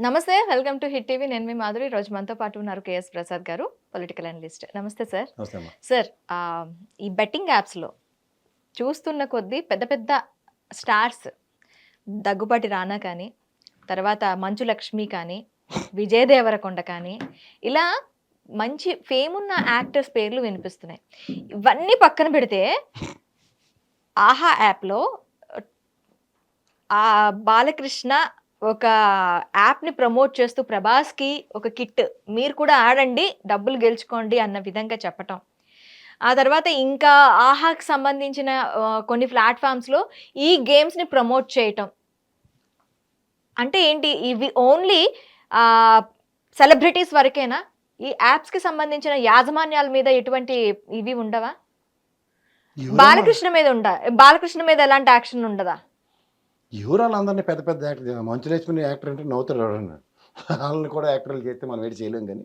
నమస్తే. Welcome to hit TV. నేను మీ మాధురి. ఈరోజు మనతో పాటు ఉన్నారు కేఎస్ ప్రసాద్ గారు, పొలిటికల్ అనలిస్ట్. నమస్తే సార్. నమస్తే అమ్మా. సార్, ఈ బెట్టింగ్ యాప్స్‌లో చూస్తున్న కొద్దీ పెద్ద పెద్ద స్టార్స్, దగ్గుబాటి రానా కానీ, తర్వాత మంచు లక్ష్మి కానీ, విజయ్ దేవరకొండ కానీ, ఇలా మంచి ఫేమ్ ఉన్న యాక్టర్స్ పేర్లు వినిపిస్తున్నాయి. ఇవన్నీ పక్కన పెడితే ఆహా యాప్‌లో బాలకృష్ణ ఒక యాప్‌ని ప్రమోట్ చేస్తూ ప్రభాస్‌కి ఒక కిట్, మీరు కూడా ఆడండి, డబ్బులు గెలుచుకోండి అన్న విధంగా చెప్పటం. ఆ తర్వాత ఇంకా ఆహాకి సంబంధించిన కొన్ని ప్లాట్‌ఫామ్స్‌లో ఈ గేమ్స్‌ని ప్రమోట్ చేయటం. అంటే ఏంటి? ఇవి ఓన్లీ సెలబ్రిటీస్ వరకేనా? ఈ యాప్స్‌కి సంబంధించిన యాజమాన్యాల మీద ఎటువంటి ఇవి ఉండవా? బాలకృష్ణ మీద ఎలాంటి యాక్షన్ ఉండదా? యువరాళ్ళందరినీ పెద్ద పెద్ద యాక్టర్, మంచు లక్ష్మి యాక్టర్ అంటే నవ్వుతారు ఎవరన్నా. వాళ్ళని కూడా యాక్టర్లు చేస్తే మనం ఏడు చేయలేం. కానీ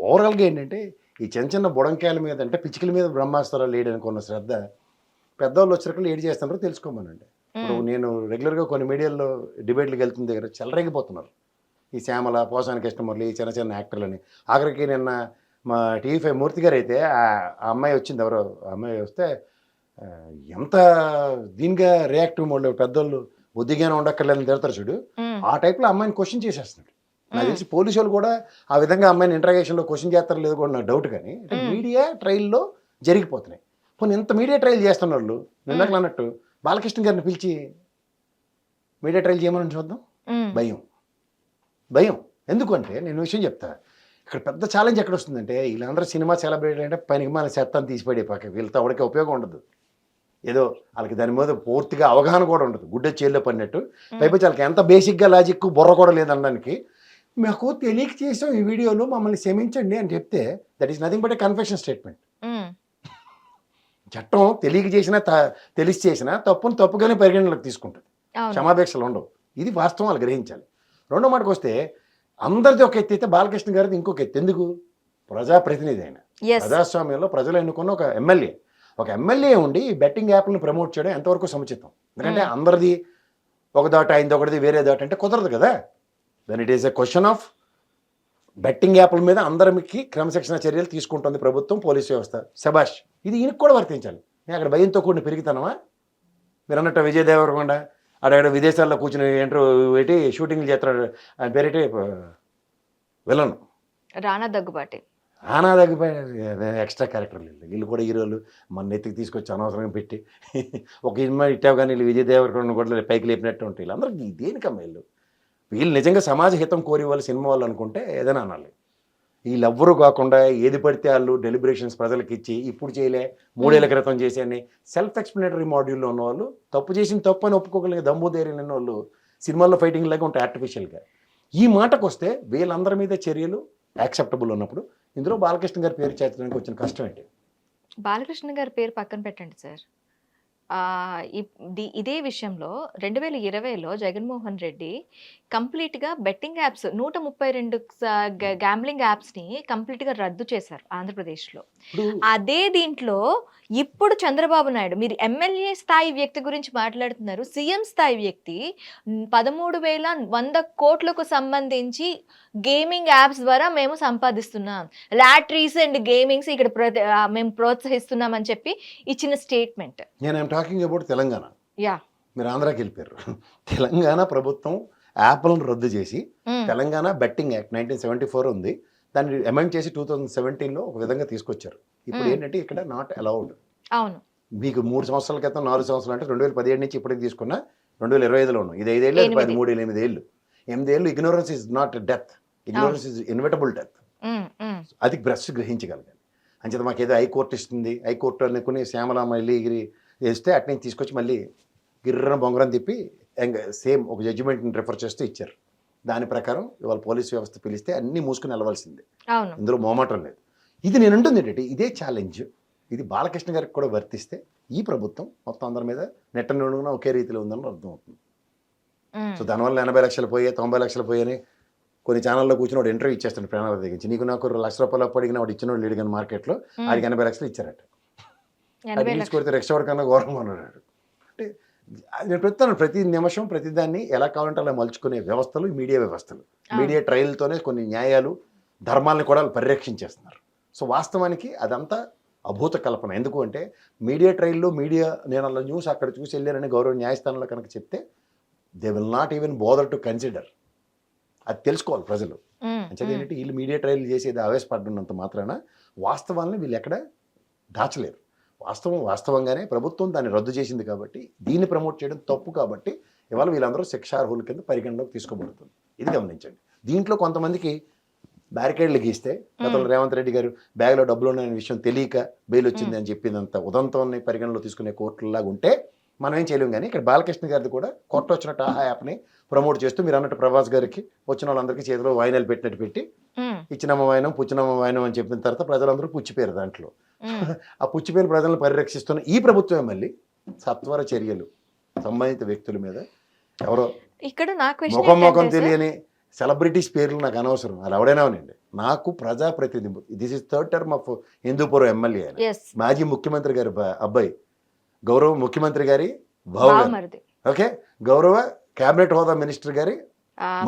ఓవరాల్గా ఏంటంటే ఈ చిన్న చిన్న బుడంకాయల మీద అంటే పిచ్చికల మీద బ్రహ్మాస్త్రాలు లేయడానికి ఉన్న శ్రద్ధ పెద్దవాళ్ళు వచ్చరికి ఏడు చేస్తున్నారో తెలుసుకోమనండి. ఇప్పుడు నేను రెగ్యులర్గా కొన్ని మీడియాల్లో డిబేట్లకు వెళ్తున్న దగ్గర చెలరేగిపోతున్నారు ఈ శ్యామల, పోసాని కృష్ణమురళి, ఈ చిన్న చిన్న యాక్టర్లని. ఆఖరికి నిన్న మా టీవీ5 మూర్తి గారు అయితే ఆ అమ్మాయి వచ్చింది, ఎవరో అమ్మాయి వస్తే ఎంత దీనిగా రియాక్టివ్ మోడ్లో పెద్దోళ్ళు బుద్ధిగానే ఉండక్కర్లేదని తిడతారు చూడు, ఆ టైప్లో అమ్మాయిని క్వశ్చన్ చేసేస్తున్నాడు. నాకు తెలిసి పోలీసు వాళ్ళు కూడా ఆ విధంగా అమ్మాయిని ఇంట్రాగేషన్లో క్వశ్చన్ చేస్తారో లేదో కూడా నాకు డౌట్. కానీ మీడియా ట్రయల్లో జరిగిపోతున్నాయి. పోనీ ఇంత మీడియా ట్రయల్ చేస్తున్న వాళ్ళు నిన్నట్లు అన్నట్టు బాలకృష్ణ గారిని పిలిచి మీడియా ట్రయల్ చేయమని చూద్దాం. భయం భయం ఎందుకంటే నేను విషయం చెప్తా. ఇక్కడ పెద్ద ఛాలెంజ్ ఎక్కడ వస్తుందంటే వీళ్ళందరూ సినిమా సెలబ్రేట్ అంటే పనికి మన చెత్తాన్ని తీసిపడే పక్క వీళ్ళతో ఎవరికి ఉపయోగం ఉండదు. ఏదో వాళ్ళకి దాని మీద పూర్తిగా అవగాహన కూడా ఉండదు, గుడ్డ చేల్లో పడినట్టు. పైపోతే వాళ్ళకి ఎంత బేసిక్గా లాజిక్ బుర్ర కూడా లేదనడానికి మాకు తెలియక చేసాం ఈ వీడియోలో, మమ్మల్ని క్షమించండి అని చెప్తే that is nothing but A confession statement. చట్టం తెలియక చేసినా తెలిసి చేసినా తప్పును తప్పుగానే పరిగణనలోకి తీసుకుంటుంది, క్షమాపేక్షలు ఉండవు. ఇది వాస్తవం వాళ్ళు గ్రహించాలి. రెండో మాటకు వస్తే అందరిది ఒక ఎత్తి అయితే బాలకృష్ణ గారిది ఇంకొక ఎత్తి. ఎందుకు? ప్రజాప్రతినిధి అయిన, ప్రజాస్వామ్యంలో ప్రజలు ఎన్నుకున్న ఒక ఎమ్మెల్యే ఉండి బెట్టింగ్ యాప్లను ప్రమోట్ చేయడం ఎంతవరకు సముచితం? ఎందుకంటే అందరిది ఒక దాట అయింది, ఒకటిది వేరే దాట అంటే కుదరదు కదా. Then it is a question of betting యాప్ల మీద అందరికి క్రమశిక్షణ చర్యలు తీసుకుంటుంది ప్రభుత్వం, పోలీసు వ్యవస్థ. శబాష్, ఇది ఈయనకు కూడా వర్తించాలి. నేను అక్కడ భయంతో కూడిన పెరుగుతానమా? మీరు అన్నట్టు విజయ్ దేవరకొండ అక్కడ విదేశాల్లో కూర్చుని ఏంటో పెట్టి షూటింగ్లు చేస్తున్నాడు. ఆయన పేరేటి విలన్ రానా దగ్గుబాటి. ఎక్స్ట్రా క్యారెక్టర్లు వీళ్ళు కూడా హీరోలు మన నెత్తికి తీసుకొచ్చి అనవసరంగా పెట్టి ఒక సినిమా ఇట్టావు కానీ వీళ్ళు విజయ్ దేవరకొండ కూడా పైకి లేపినట్టు ఉంటాయి. వీళ్ళందరికీ దేనికమ్మ వీళ్ళు నిజంగా సమాజ హితం కోరి వాళ్ళు సినిమా వాళ్ళు అనుకుంటే ఏదైనా అనాలి. వీళ్ళెవ్వరూ కాకుండా ఏది పడితే వాళ్ళు డెలిబరేషన్స్ ప్రజలకు ఇచ్చి ఇప్పుడు చేయలే 3 ఏళ్ల క్రితం చేసి సెల్ఫ్ ఎక్స్ప్లెనేటరీ మాడ్యూల్లో ఉన్నవాళ్ళు, తప్పు చేసిన తప్పు అని ఒప్పుకోగలిగే దమ్ము ధైర్యం ఉన్న వాళ్ళు సినిమాల్లో ఫైటింగ్ లాగా ఉంటాయి ఆర్టిఫిషియల్గా. ఈ మాటకు వస్తే వీళ్ళందరి మీద చర్యలు యాక్సెప్టబుల్ ఉన్నప్పుడు ఇందులో బాలకృష్ణ గారి పేరు చేర్చడానికి వచ్చిన కష్టం ఏంటి? బాలకృష్ణ గారి పేరు పక్కన పెట్టండి సార్. ఇదే విషయంలో 2020లో జగన్మోహన్ రెడ్డి కంప్లీట్గా బెట్టింగ్ యాప్స్ 132 గ్యాంబ్లింగ్ యాప్స్ని కంప్లీట్గా రద్దు చేశారు ఆంధ్రప్రదేశ్లో. అదే దీంట్లో ఇప్పుడు చంద్రబాబు నాయుడు, మీరు ఎమ్మెల్యే స్థాయి వ్యక్తి గురించి మాట్లాడుతున్నారు, సీఎం స్థాయి వ్యక్తి 13,100 కోట్లకు సంబంధించి గేమింగ్ యాప్స్ ద్వారా మేము సంపాదిస్తున్నాం, లాటరీస్ అండ్ గేమింగ్స్ ఇక్కడ మేము ప్రోత్సహిస్తున్నాం అని చెప్పి ఇచ్చిన స్టేట్మెంట్. నేను టాకింగ్ అబౌట్ తెలంగాణ. మీరు ఆంధ్రాకి వెళ్ళిపోయారు. తెలంగాణ ప్రభుత్వం యాప్లను రద్దు చేసి తెలంగాణ బెట్టింగ్ యాక్ట్ 1974 ఉంది, దాన్ని అమెండ్ చేసి 2017లో ఒక విధంగా తీసుకొచ్చారు. ఇప్పుడు ఏంటంటే ఇక్కడ నాట్ అలౌడ్. అవును, మీకు 3 సంవత్సరాల క్రితం 4 సంవత్సరాలు అంటే 2017 నుంచి ఇప్పటికి తీసుకున్న 2025లో ఉన్నాం. ఇది 5 ఏళ్ళు, 13 ఏళ్ళు, 8 ఏళ్ళు. 8 ఏళ్ళు ignorance is not death, ignorance is inevitable death. అది బ్రష్ గ్రహించగలగాలి. అంచేత మాకు ఏదో హైకోర్టు ఇస్తుంది, హైకోర్టు అనుకుని శ్యామల మళ్ళీ వేస్తే అట్నే తీసుకొచ్చి మళ్ళీ గిర్రన బొంగరం తిప్పి సేమ్ ఒక జడ్జిమెంట్ని రిఫర్ చేస్తూ ఇచ్చారు. దాని ప్రకారం ఇవాళ పోలీసు వ్యవస్థ పిలిస్తే అన్నీ మూసుకుని వెళ్ళవలసిందే, ఇందులో మోమాటం లేదు. ఇది నేను అంటుంది ఏంటంటే ఇదే ఛాలెంజ్, ఇది బాలకృష్ణ గారికి కూడా వర్తిస్తే ఈ ప్రభుత్వం మొత్తం అందరి మీద నెట్ట నిండుగా ఒకే రీతిలో ఉందని అర్థమవుతుంది. సో దానివల్ల 80 లక్షలు పోయే 90 లక్షలు పోయని కొన్ని ఛానల్లో కూర్చుని వాడు ఇంటర్వ్యూ ఇచ్చేస్తాడు ప్రాణాల దగ్గరించి. నీకు నాకు ₹1,00,000 అప్పు అడిగిన వాడు ఇచ్చినోడు లేడు కానీ మార్కెట్లో ఆడికి 80 లక్షలు ఇచ్చారట. అది తీసుకొడితే రెక్స్టోర్ కన్నా ఘోరంగా ఉన్నాడు. అంటే నేను చెప్తాను, ప్రతి నిమిషం ప్రతిదాన్ని ఎలా కావాలంటే అలా మలుచుకునే వ్యవస్థలు మీడియా వ్యవస్థలు. మీడియా ట్రయల్తోనే కొన్ని న్యాయాలు ధర్మాలను కూడా వాళ్ళు పరిరక్షించేస్తున్నారు. సో వాస్తవానికి అదంతా అభూత కల్పన. ఎందుకు అంటే మీడియా ట్రయల్లో నేను అలా న్యూస్ అక్కడ చూసి వెళ్ళానని గౌరవ న్యాయస్థానంలో కనుక చెప్తే they will not even bother to consider. అది తెలుసుకోవాలి ప్రజలు. అంటే ఏంటంటే వీళ్ళు మీడియా ట్రయల్ చేసేది ఆవేశపడినంత మాత్రాన వాస్తవాన్ని వీళ్ళు ఎక్కడ దాచలేరు. వాస్తవంగానే ప్రభుత్వం దాన్ని రద్దు చేసింది కాబట్టి దీన్ని ప్రమోట్ చేయడం తప్పు కాబట్టి ఇవాళ వీళ్ళందరూ శిక్షార్హుల కింద పరిగణలోకి తీసుకోబడుతుంది. ఇది గమనించండి. దీంట్లో కొంతమందికి బ్యారికేడ్లు గీస్తే గతంలో రేవంత్ రెడ్డి గారు బ్యాగ్లో డబ్బులు ఉన్నాయనే విషయం తెలియక బెయిల్ వచ్చింది అని చెప్పిందంత ఉదంతాన్ని పరిగణలో తీసుకునే కోర్టులాగా ఉంటే మనం ఏం చేయలేం. కానీ ఇక్కడ బాలకృష్ణ గారిది కూడా కొత్త వచ్చినట్టు ఆహా యాప్ని ప్రమోట్ చేస్తూ మీరు అన్నట్టు ప్రభాస్ గారికి వచ్చిన వాళ్ళందరికీ చేతిలో వాయినాలు పెట్టినట్టు పెట్టి ఇచ్చినమ్మ వాయినం పుచ్చినమ్మ వాయినం అని చెప్పిన తర్వాత ప్రజలందరూ పుచ్చిపోయారు. దాంట్లో ఆ పుచ్చిపోయిన ప్రజలను పరిరక్షిస్తున్న ఈ ప్రభుత్వమే మళ్ళీ సత్వర చర్యలు సంబంధిత వ్యక్తుల మీద ఎవరో ఇక్కడ ముఖం తెలియని సెలబ్రిటీస్ పేర్లు నాకు అనవసరం, అది ఎవడైనా ఉనండి. నాకు ప్రజాప్రతినిధి, this is third term of Hindupuram MLA అని మాజీ ముఖ్యమంత్రి గారి అబ్బాయి, గౌరవ ముఖ్యమంత్రి గారి బావగారు, ఓకే, గౌరవ కేబినెట్ హోదా మినిస్టర్ గారి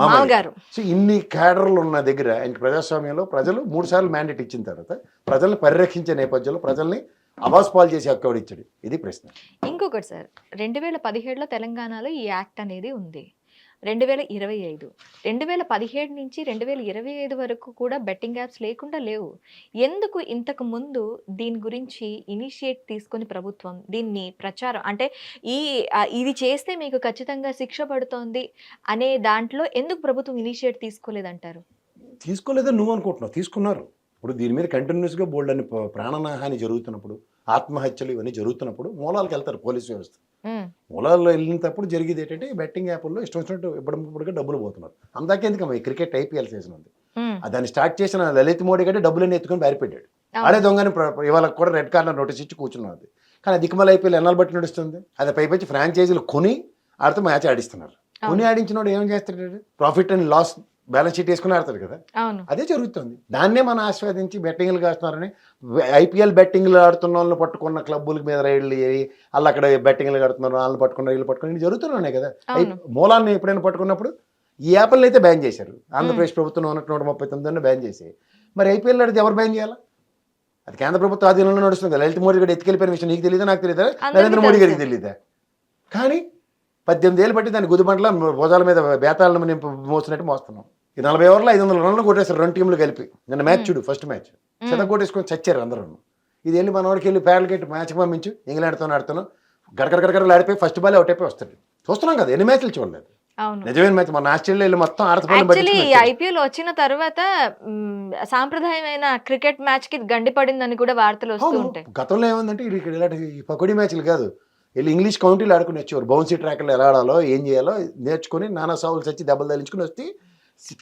మామగారు. సో ఇన్ని క్యాడర్లు ఉన్న దగ్గర ఆయనకి ప్రజాస్వామ్యంలో ప్రజలు 3 సార్లు మ్యాండేట్ ఇచ్చిన తర్వాత ప్రజల్ని పరిరక్షించే నేపథ్యంలో ప్రజల్ని అవాస్పాలు చేసి హక్కు ఇచ్చాడు. ఇది ప్రశ్న. ఇంకొకటి సార్, 2017లో తెలంగాణలో ఈ యాక్ట్ అనేది ఉంది. 2025 2017 నుంచి 2025 వరకు కూడా బెట్టింగ్ యాప్స్ లేకుండా లేవు. ఎందుకు ఇంతకు ముందు దీని గురించి ఇనిషియేట్ తీసుకొని ప్రభుత్వం దీన్ని ప్రచారం అంటే ఇది చేస్తే మీకు ఖచ్చితంగా శిక్ష పడుతోంది అనే దాంట్లో ఎందుకు ప్రభుత్వం ఇనిషియేట్ తీసుకోలేదంటారు? తీసుకోలేదని నువ్వు అనుకుంటున్నావు, తీసుకున్నారు. ఇప్పుడు దీని మీద కంటిన్యూస్గా బోల్డ్ అని ప్రాణహాని జరుగుతున్నప్పుడు, ఆత్మహత్యలు ఇవన్నీ జరుగుతున్నప్పుడు మూలాలకు వెళ్తారు పోలీసు వ్యవస్థ. మూలాల్లో వెళ్ళినప్పుడు జరిగేది ఏంటంటే బెట్టింగ్ యాప్ల్లో ఇష్టం వచ్చినట్టు ఇప్పటిగా డబ్బులు పోతున్నారు. అందాకెందుకు ఈ క్రికెట్ ఐపీఎల్ సీజన్ ఉంది, దాన్ని స్టార్ట్ చేసిన లలిత్ మోడీ కంటే డబ్బులన్నీ ఎత్తుకొని పారిపెట్టాడు. ఆడే దొంగని ఇవాళ కూడా రెడ్ కార్నర్ నోటీస్ ఇచ్చి కూర్చున్నది. కానీ దిక్కుమల ఐపీఎల్ ఎన్నాళ్ళు బట్టి నడుస్తుంది. అది పైపచ్చి ఫ్రాంచైజీలు కొని ఆడితే మ్యాచ్ ఆడిస్తున్నారు. కొని ఆడించినోడు ఏం చేస్తాడు, profit and loss balance sheet వేసుకుని ఆడతారు కదా. అదే జరుగుతుంది. దాన్నే మనం ఆస్వాదించి బెట్టింగ్లు కాస్తున్నారని ఐపీఎల్ బెట్టింగ్లు ఆడుతున్న వాళ్ళని పట్టుకున్న క్లబ్బుల మీద రైళ్లు చేయి వాళ్ళు అక్కడ బెట్టింగ్లు ఆడుతున్నారు, వాళ్ళని పట్టుకున్న వీళ్ళు పట్టుకుని జరుగుతున్నాయి కదా. మూలాన్ని ఎప్పుడైనా పట్టుకున్నప్పుడు ఈ యాప్లను అయితే బ్యాన్ చేశారు. ఆంధ్రప్రదేశ్ ప్రభుత్వం ఉన్నట్టు 139 బ్యాన్ చేసి మరి ఐపీఎల్ ఆడితే ఎవరు బ్యాన్ చేయాలా? అది కేంద్ర ప్రభుత్వ ఆధీనంలో నడుస్తుంది. లలిత్ మోడీ గారు ఎత్తుకెళ్ళిపోయిన విషయం నీకు తెలియదా, నాకు తెలియదా, నరేంద్ర మోడీ గారికి తెలియదా? కానీ 18 ఏళ్ళు బట్టి దాని గుదిబంట్ల భుజాల మీద బేతాలను నింపు మోసినట్టు మోస్తున్నాం. ఈ 40 ఓవర్లో 500 రన్లు కొట్టేస్తారు 2 టీంలు కలిపి. నిన్న మ్యాచ్ చూడు, ఫస్ట్ మ్యాచ్ కొట్టేసుకొని చచ్చారు అందరూ. ఇది వెళ్ళి మన వాడికి వెళ్ళి ప్యాడ్లకి వెళ్ళి మ్యాచ్కి పంపించు, ఇంగ్లాండ్తో ఆడుతాను గడగడగడగడలు ఆడిపోయి ఫస్ట్ బాల్ అవుట్ అయిపోయి వస్తాడు. చూస్తున్నాం కదా, ఎన్ని మ్యాచ్లు చూడలేదు. నిజమైన మ్యాచ్ మన ఆస్ట్రేలియా వెళ్ళి మొత్తం ఐపీఎల్ వచ్చిన తర్వాత సాంప్రదాయమైన క్రికెట్ మ్యాచ్ కి గండిపడిందని కూడా వార్తలు వస్తూ ఉంటాయి. గతంలో ఏముందంటే ఇక్కడ ఇలాంటి పకోడీ మ్యాచ్లు కాదు, వెళ్ళి ఇంగ్లీష్ కౌంటీలు ఆడుకుని వచ్చేవారు. బౌన్సీ ట్రాక్లు ఎలా ఆడాలో ఏం చేయాలో నేర్చుకుని నానా సాగులు చచ్చి దెబ్బలు తగిలించుకుని వస్తే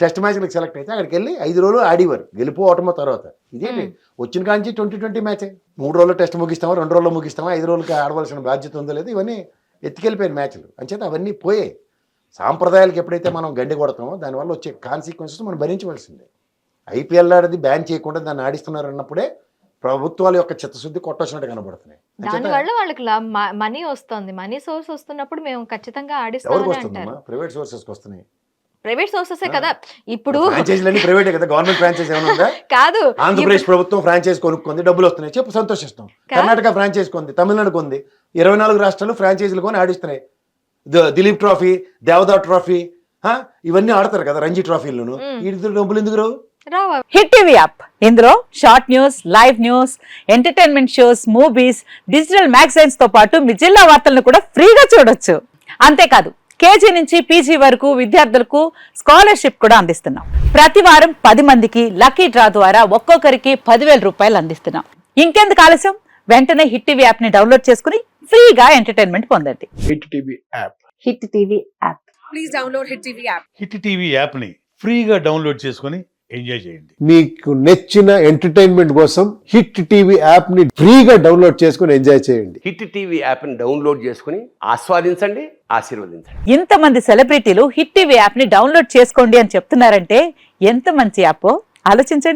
టెస్ట్ మ్యాచ్లకు సెలెక్ట్ అయితే అక్కడికి వెళ్ళి 5 రోజులు ఆడేవారు గెలుపు ఓటమో తర్వాత. ఇదేంటి వచ్చిన కాంచి 2020 మ్యాచ్ 3 రోజులు టెస్ట్ ముగిస్తామా, 2 రోజుల్లో ముగిస్తామా, 5 రోజులకి ఆడవలసిన బాధ్యత ఉందో లేదు, ఇవన్నీ ఎత్తుకెళ్ళిపోయిన మ్యాచ్లు. అంచేత అవన్నీ పోయే సాంప్రదాయాలకు ఎప్పుడైతే మనం గండి కొడతామో దానివల్ల వచ్చే కాన్సిక్వెన్సెస్ మనం భరించవలసిందే. ఐపీఎల్ ఆడేది బ్యాన్ చేయకుండా దాన్ని ఆడిస్తున్నారు అన్నప్పుడే ప్రభుత్వాల యొక్క చిత్తశుద్ధి కొట్టొచ్చినట్టు కనబడుతున్నాయి. దానివల్ల వాళ్ళకి మనీ వస్తుంది. మనీ సోర్స్ వస్తున్నప్పుడు మేము ఖచ్చితంగా ఎవరికి వస్తుందమ్మా? ప్రైవేట్ సోర్సెస్కి వస్తున్నాయి. ప్రైవేట్ సోర్సెసే కదా. ఇప్పుడు ఫ్రాంచైజీలన్నీ ప్రైవేటే కదా, గవర్నమెంట్ ఫ్రాంచైజ్ ఏమైనా ఉందా? కాదు. ఆంధ్రప్రదేశ్ ప్రభుత్వం ఫ్రాంచైజ్ కొనుక్కుంది, డబ్బులు వస్తున్నాయి, చెప్పు సంతోషిస్తాం. కర్ణాటక ఫ్రాంచైజ్ కొంది, తమిళనాడు కొంది, 24 రాష్ట్రాలు ఫ్రాంచైజీలు కొని ఆడిస్తున్నాయి. దిలీప్ ట్రోఫీ, దేవదా ట్రోఫీ ఇవన్నీ ఆడతారు కదా, రంజీ ట్రోఫీలను. వీటి డబ్బులు ఎందుకు రావు? హిట్ టీవీ యాప్, ఇందులో short news, live news, entertainment shows, movies, digital magazines తో పాటు మీ జిల్లా వార్తలను కూడా ఫ్రీగా చూడొచ్చు. అంతేకాదు కేజీ నుంచి పీజీ వరకు విద్యార్థులకు స్కాలర్షిప్ కూడా అందిస్తున్నాం. ప్రతి వారం 10 మందికి లక్కీ డ్రా ద్వారా ఒక్కొక్కరికి 10,000 రూపాయలు అందిస్తున్నాం. ఇంకెందుకు ఆలస్యం, వెంటనే హిట్ టీవీ యాప్ ని డౌన్లోడ్ చేసుకుని ఫ్రీగా ఎంటర్టైన్మెంట్ పొందండి. Hit TV app. Hit TV app. Please download hit TV app. Hit TV app ని ఫ్రీగా డౌన్లోడ్ చేసుకుని ఎంజాయ్ చేయండి. మీకు నచ్చిన ఎంటర్టైన్మెంట్ కోసం హిట్ టీవీ యాప్ ని ఫ్రీగా డౌన్లోడ్ చేసుకుని ఎంజాయ్ చేయండి. హిట్ టీవీ యాప్ ని డౌన్లోడ్ చేసుకుని ఆస్వాదించండి, ఆశీర్వదించండి. ఇంతమంది సెలబ్రిటీలు హిట్ టీవీ యాప్ ని డౌన్లోడ్ చేసుకోండి అని చెప్తున్నారంటే ఎంత మంచి యాప్ ఆలోచించండి.